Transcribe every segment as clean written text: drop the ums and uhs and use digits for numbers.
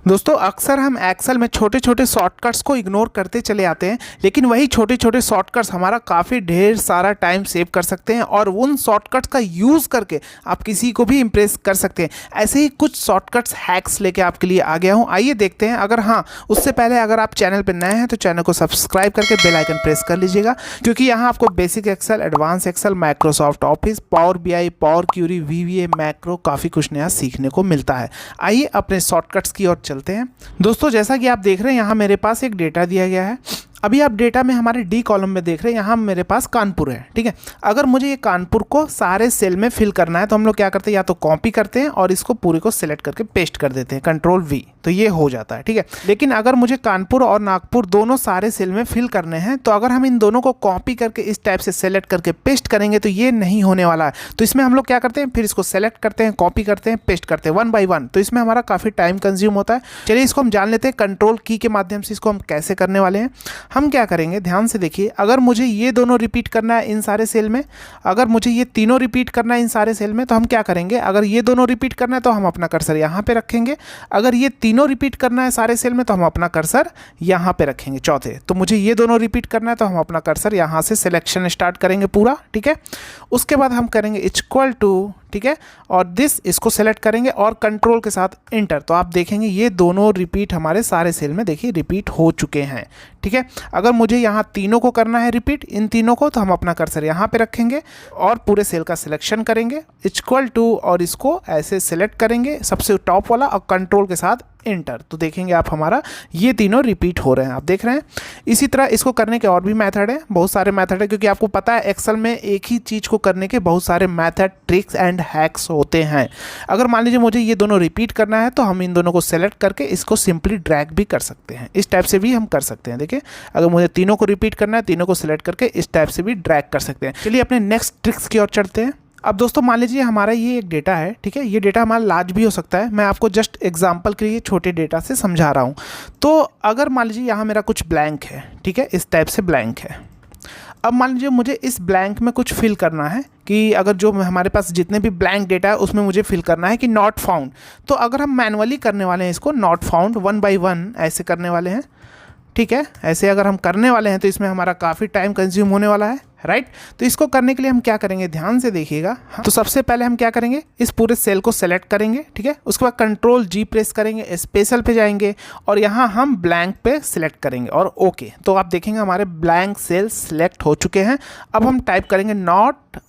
दोस्तों अक्सर हम एक्सेल में छोटे छोटे शॉर्टकट्स को इग्नोर करते चले आते हैं, लेकिन वही छोटे छोटे शॉर्टकट्स हमारा काफ़ी ढेर सारा टाइम सेव कर सकते हैं और उन शॉर्टकट्स का यूज़ करके आप किसी को भी इम्प्रेस कर सकते हैं। ऐसे ही कुछ शॉर्टकट्स हैक्स लेके आपके लिए आ गया हूँ, आइए देखते हैं। अगर हाँ, उससे पहले अगर आप चैनल पर नए हैं तो चैनल को सब्सक्राइब करके बेल आइकन प्रेस कर लीजिएगा, क्योंकि यहाँ आपको basic Excel, advance Excel, Microsoft Office, Power BI, Power Query, VBA, macro, काफ़ी कुछ नया सीखने को मिलता है। आइए अपने शॉर्टकट्स की ओर चलते हैं। दोस्तों जैसा कि आप देख रहे हैं यहाँ मेरे पास एक डेटा दिया गया है। अभी आप डेटा में हमारे डी कॉलम में देख रहे हैं, यहाँ मेरे पास कानपुर है, ठीक है। अगर मुझे ये कानपुर को सारे सेल में फिल करना है तो हम लोग क्या करते हैं, या तो कॉपी करते हैं और इसको पूरे को सिलेक्ट करके पेस्ट कर देते हैं, कंट्रोल वी, तो ये हो जाता है, ठीक है। लेकिन अगर मुझे कानपुर और नागपुर दोनों सारे सेल में फिल करने हैं तो अगर हम इन दोनों को कॉपी करके इस टाइप से सेलेक्ट करके पेस्ट करेंगे तो ये नहीं होने वाला है। तो इसमें हम लोग क्या करते हैं, फिर इसको सेलेक्ट करते हैं, कॉपी करते हैं, पेस्ट करते हैं वन बाई वन, तो इसमें हमारा काफ़ी टाइम कंज्यूम होता है। चलिए इसको हम जान लेते हैं कंट्रोल की के माध्यम से इसको हम कैसे करने वाले हैं। हम क्या करेंगे, ध्यान से देखिए, अगर मुझे ये दोनों रिपीट करना है इन सारे सेल में, अगर मुझे ये तीनों रिपीट करना है इन सारे सेल में, तो हम क्या करेंगे, अगर ये दोनों रिपीट करना है तो हम अपना कर्सर यहाँ पे रखेंगे, अगर ये तीनों रिपीट करना है सारे सेल में तो हम अपना कर्सर यहाँ पे रखेंगे चौथे। तो मुझे ये दोनों रिपीट करना है तो हम अपना कर्सर यहाँ से सिलेक्शन स्टार्ट करेंगे पूरा, ठीक है। उसके बाद हम करेंगे इक्वल टू, ठीक है, और दिस, इसको सेलेक्ट करेंगे और कंट्रोल के साथ इंटर, तो आप देखेंगे ये दोनों रिपीट हमारे सारे सेल में देखिए रिपीट हो चुके हैं, ठीक है। अगर मुझे यहाँ तीनों को करना है रिपीट, इन तीनों को, तो हम अपना कर्सर यहाँ पे रखेंगे और पूरे सेल का सिलेक्शन करेंगे इक्वल टू, और इसको ऐसे सेलेक्ट करेंगे सबसे टॉप वाला और कंट्रोल के साथ इंटर, तो देखेंगे आप हमारा ये तीनों रिपीट हो रहे हैं, आप देख रहे हैं। इसी तरह इसको करने के और भी मेथड है, बहुत सारे मेथड है, क्योंकि आपको पता है एक्सेल में एक ही चीज़ को करने के बहुत सारे मेथड, ट्रिक्स एंड हैक्स होते हैं। अगर मान लीजिए मुझे ये दोनों रिपीट करना है तो हम इन दोनों को सेलेक्ट करके इसको सिंपली ड्रैग भी कर सकते हैं, इस टाइप से भी हम कर सकते हैं। देखिए अगर मुझे तीनों को रिपीट करना है, तीनों को सिलेक्ट करके इस टाइप से भी ड्रैग कर सकते हैं। चलिए अपने नेक्स्ट ट्रिक्स की ओर चढ़ते हैं। अब दोस्तों मान लीजिए हमारा ये एक डेटा है, ठीक है, ये डेटा हमारा लार्ज भी हो सकता है, मैं आपको जस्ट एग्जांपल के लिए छोटे डेटा से समझा रहा हूँ। तो अगर मान लीजिए यहाँ मेरा कुछ ब्लैंक है, ठीक है, इस टाइप से ब्लैंक है। अब मान लीजिए मुझे इस ब्लैंक में कुछ फिल करना है, कि अगर जो हमारे पास जितने भी ब्लैंक डेटा है उसमें मुझे फिल करना है कि नॉट फाउंड, तो अगर हम मैनुअली करने वाले हैं इसको not found one by one ऐसे करने वाले हैं, ठीक है। ऐसे अगर हम करने वाले हैं तो इसमें हमारा काफ़ी टाइम कंज्यूम होने वाला है, राइट। तो इसको करने के लिए हम क्या करेंगे, ध्यान से देखिएगा। तो सबसे पहले हम क्या करेंगे, इस पूरे सेल को सेलेक्ट करेंगे, ठीक है। उसके बाद कंट्रोल जी प्रेस करेंगे, स्पेशल पे जाएंगे और यहाँ हम ब्लैंक पे सिलेक्ट करेंगे और ओके। तो आप देखेंगे हमारे ब्लैंक सेल सिलेक्ट हो चुके हैं। अब हम टाइप करेंगे नॉट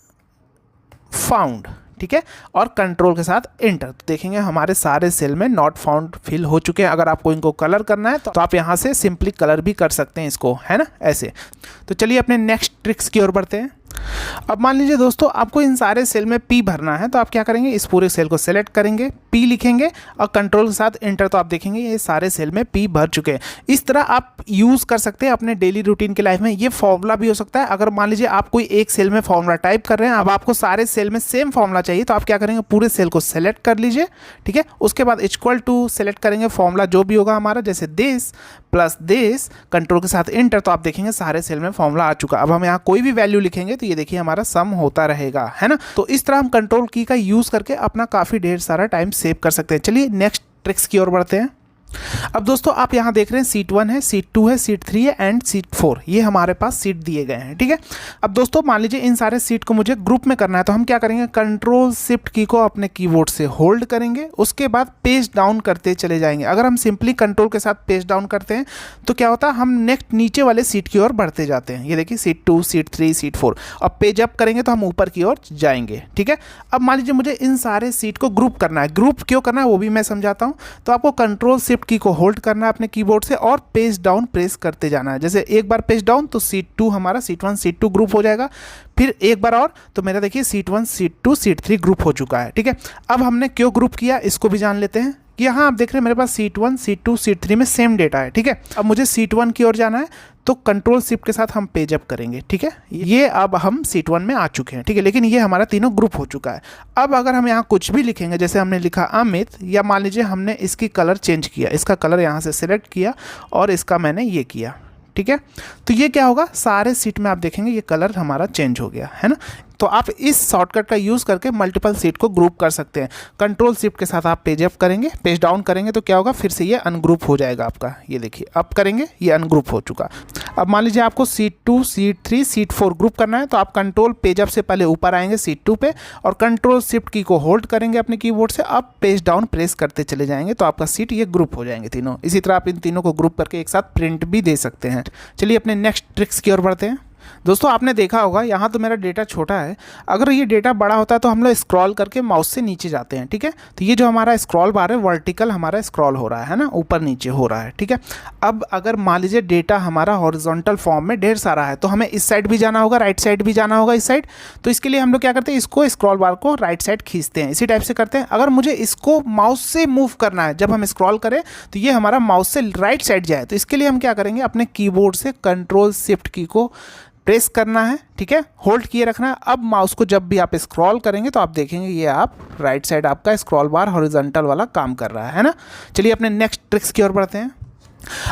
फाउंड, ठीक है, और कंट्रोल के साथ इंटर, तो देखेंगे हमारे सारे सेल में नॉट फाउंड फिल हो चुके हैं। अगर आपको इनको कलर करना है तो आप यहाँ से सिंपली कलर भी कर सकते हैं इसको, है ना, ऐसे। तो चलिए अपने नेक्स्ट ट्रिक्स की ओर बढ़ते हैं। अब मान लीजिए दोस्तों आपको इन सारे सेल में पी भरना है, तो आप क्या करेंगे, इस पूरे सेल को सेलेक्ट करेंगे, पी लिखेंगे और कंट्रोल के साथ इंटर, तो आप देखेंगे ये सारे सेल में पी भर चुके हैं। इस तरह आप यूज़ कर सकते हैं अपने डेली रूटीन के लाइफ में। ये फॉर्मूला भी हो सकता है, अगर मान लीजिए आप कोई एक सेल में फॉर्मूला टाइप कर रहे हैं, अब आपको सारे सेल में सेम फॉर्मूला चाहिए, तो आप क्या करेंगे, पूरे सेल को सेलेक्ट कर लीजिए, ठीक है। उसके बाद इक्वल टू सेलेक्ट करेंगे फॉर्मूला जो भी होगा हमारा, जैसे दिस प्लस दिस, कंट्रोल के साथ इंटर, तो आप देखेंगे सारे सेल में फॉर्मूला आ चुका। अब हम यहाँ कोई भी वैल्यू लिखेंगे तो ये देखिए हमारा सम होता रहेगा, है ना। तो इस तरह हम कंट्रोल की का यूज़ करके अपना काफ़ी ढेर सारा टाइम सेव कर सकते हैं। चलिए नेक्स्ट ट्रिक्स की ओर बढ़ते हैं। अब दोस्तों आप यहाँ देख रहे हैं सीट 1 है, सीट 2 है, सीट 3 है एंड सीट 4, ये हमारे पास सीट दिए गए हैं, ठीक है। अब दोस्तों मान लीजिए इन सारे सीट को मुझे ग्रुप में करना है, तो हम क्या करेंगे, कंट्रोल शिफ्ट की को अपने कीबोर्ड से होल्ड करेंगे, उसके बाद पेज डाउन करते चले जाएंगे। अगर हम सिंपली कंट्रोल के साथ पेज डाउन करते हैं तो क्या होता है, हम नेक्स्ट नीचे वाले सीट की ओर बढ़ते जाते हैं। ये देखिए सीट 2, सीट 3, सीट 4, अब पेज अप करेंगे तो हम ऊपर की ओर जाएंगे, ठीक है। अब मान लीजिए मुझे इन सारे सीट को ग्रुप करना है, ग्रुप क्यों करना है वो भी मैं समझाता हूँ। तो आपको कंट्रोल शिफ्ट की को होल्ड करना है अपने कीबोर्ड से और पेज डाउन प्रेस करते जाना है। जैसे एक बार पेज डाउन तो सीट 2 हमारा, सीट 1 सीट 2 ग्रुप हो जाएगा, फिर एक बार और तो मेरा देखिए सीट 1 सीट 2 सीट 3 ग्रुप हो चुका है, ठीक है। अब हमने क्यों ग्रुप किया इसको भी जान लेते हैं। कि यहाँ आप देख रहे हैं मेरे पास सीट 1 सीट 2 सीट 3 में सेम डेटा है, ठीक है। अब मुझे सीट 1 की ओर जाना है तो कंट्रोल शिफ्ट के साथ हम पेज अप करेंगे, ठीक है। ये अब हम सीट 1 में आ चुके हैं, ठीक है, लेकिन ये हमारा तीनों ग्रुप हो चुका है। अब अगर हम यहाँ कुछ भी लिखेंगे, जैसे हमने लिखा अमित, या मान लीजिए हमने इसकी कलर चेंज किया, इसका कलर यहाँ से सिलेक्ट किया और इसका मैंने ये किया, ठीक है, तो ये क्या होगा, सारे सीट में आप देखेंगे ये कलर हमारा चेंज हो गया, है ना। तो आप इस शॉर्टकट का यूज़ करके मल्टीपल सीट को ग्रुप कर सकते हैं। कंट्रोल शिफ्ट के साथ आप पेज अप करेंगे, पेज डाउन करेंगे तो क्या होगा, फिर से ये अनग्रुप हो जाएगा आपका। ये देखिए अप करेंगे, ये अनग्रुप हो चुका। अब मान लीजिए आपको सीट 2, सीट 3, सीट 4 ग्रुप करना है, तो आप कंट्रोल पेज अप से पहले ऊपर आएंगे सीट 2 पे और कंट्रोल शिफ्ट की को होल्ड करेंगे अपने कीबोर्ड से, अब पेज डाउन प्रेस करते चले जाएंगे तो आपका सीट ये ग्रुप हो जाएंगे तीनों। इसी तरह आप इन तीनों को ग्रुप करके एक साथ प्रिंट भी दे सकते हैं। चलिए अपने नेक्स्ट ट्रिक्स की ओर बढ़ते हैं। दोस्तों आपने देखा होगा यहाँ तो मेरा डेटा छोटा है, अगर ये डेटा बड़ा होता है तो हम लोग स्क्रॉल करके माउस से नीचे जाते हैं, ठीक है। तो ये जो हमारा स्क्रॉल बार है वर्टिकल हमारा स्क्रॉल हो रहा है ना, ऊपर नीचे हो रहा है, ठीक है। अब अगर मान लीजिए डेटा हमारा हॉरिजॉन्टल फॉर्म में ढेर सारा है तो हमें इस साइड भी जाना होगा, राइट साइड भी जाना होगा, इस साइड। तो इसके लिए हम लोग क्या करते हैं, इसको स्क्रॉल बार को राइट साइड खींचते हैं, इसी टाइप से करते हैं। अगर मुझे इसको माउस से मूव करना है, जब हम स्क्रॉल करें तो ये हमारा माउस से राइट साइड जाए, तो इसके लिए हम क्या करेंगे, अपने कीबोर्ड से कंट्रोल शिफ्ट की को प्रेस करना है, ठीक है, होल्ड किए रखना है। अब माउस को जब भी आप स्क्रॉल करेंगे तो आप देखेंगे ये आप राइट साइड आपका स्क्रॉल बार हॉरिजॉन्टल वाला काम कर रहा है ना। चलिए अपने नेक्स्ट ट्रिक्स की ओर बढ़ते हैं।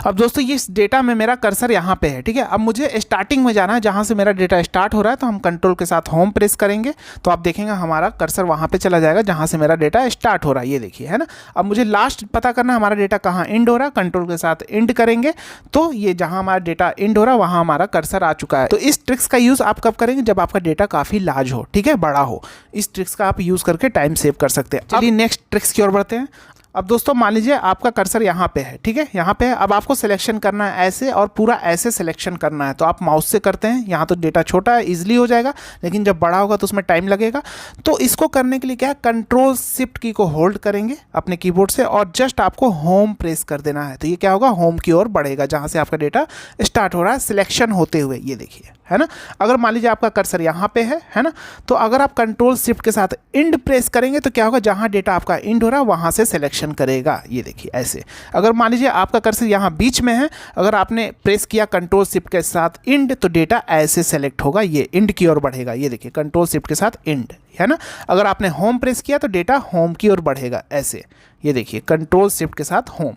अब दोस्तों ये इस डेटा में मेरा कर्सर यहाँ पे है, ठीक है। अब मुझे स्टार्टिंग में जाना है, जहाँ से मेरा डेटा स्टार्ट हो रहा है, तो हम कंट्रोल के साथ होम प्रेस करेंगे तो आप देखेंगे हमारा कर्सर वहाँ पे चला जाएगा जहाँ से मेरा डेटा स्टार्ट हो रहा है, ये देखिए, है ना। अब मुझे लास्ट पता करना है हमारा डेटा कहाँ एंड हो रहा है, कंट्रोल के साथ एंड करेंगे तो ये जहाँ हमारा डेटा एंड हो रहा है वहाँ हमारा कर्सर आ चुका है। तो इस ट्रिक्स का यूज़ आप कब करेंगे, जब आपका डेटा काफ़ी लार्ज हो, ठीक है, बड़ा हो। इस ट्रिक्स का आप यूज़ करके टाइम सेव कर सकते हैं। चलिए नेक्स्ट ट्रिक्स की ओर बढ़ते हैं। अब दोस्तों मान लीजिए आपका कर्सर यहाँ पे है, ठीक है, यहाँ पे है। अब आपको सिलेक्शन करना है ऐसे और पूरा ऐसे सिलेक्शन करना है, तो आप माउस से करते हैं। यहाँ तो डेटा छोटा है, इजीली हो जाएगा, लेकिन जब बड़ा होगा तो उसमें टाइम लगेगा। तो इसको करने के लिए क्या है, कंट्रोल शिफ्ट की को होल्ड करेंगे अपने कीबोर्ड से और जस्ट आपको होम प्रेस कर देना है, तो ये क्या होगा, होम की ओर बढ़ेगा जहाँ से आपका डेटा स्टार्ट हो रहा है सिलेक्शन होते हुए, ये देखिए, है ना। अगर मान लीजिए आपका कर्सर यहाँ पे है ना, तो अगर आप कंट्रोल शिफ्ट के साथ इंड प्रेस करेंगे तो क्या होगा, जहाँ डेटा आपका इंड हो रहा है वहाँ से सिलेक्शन करेगा, ये देखिए ऐसे। अगर मान लीजिए आपका कर्सर यहाँ बीच में है, अगर आपने प्रेस किया कंट्रोल शिफ्ट के साथ इंड तो डेटा ऐसे सेलेक्ट होगा, ये इंड की ओर बढ़ेगा, ये देखिए कंट्रोल शिफ्ट के साथ इंड, है ना। अगर आपने होम प्रेस किया तो डेटा होम की ओर बढ़ेगा ऐसे, ये देखिए कंट्रोल शिफ्ट के साथ होम।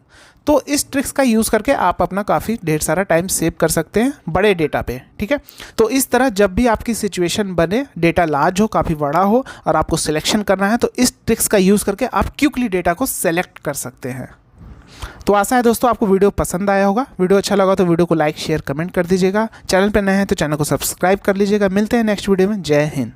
तो इस ट्रिक्स का यूज़ करके आप अपना काफ़ी ढेर सारा टाइम सेव कर सकते हैं बड़े डेटा पे, ठीक है। तो इस तरह जब भी आपकी सिचुएशन बने, डेटा लार्ज हो, काफ़ी बड़ा हो और आपको सिलेक्शन करना है, तो इस ट्रिक्स का यूज़ करके आप क्विकली डेटा को सेलेक्ट कर सकते हैं। तो आशा है दोस्तों आपको वीडियो पसंद आया होगा। वीडियो अच्छा लगा तो वीडियो को लाइक शेयर कमेंट कर दीजिएगा। चैनल पर नए हैं तो चैनल को सब्सक्राइब कर लीजिएगा। मिलते हैं नेक्स्ट वीडियो में। जय हिंद।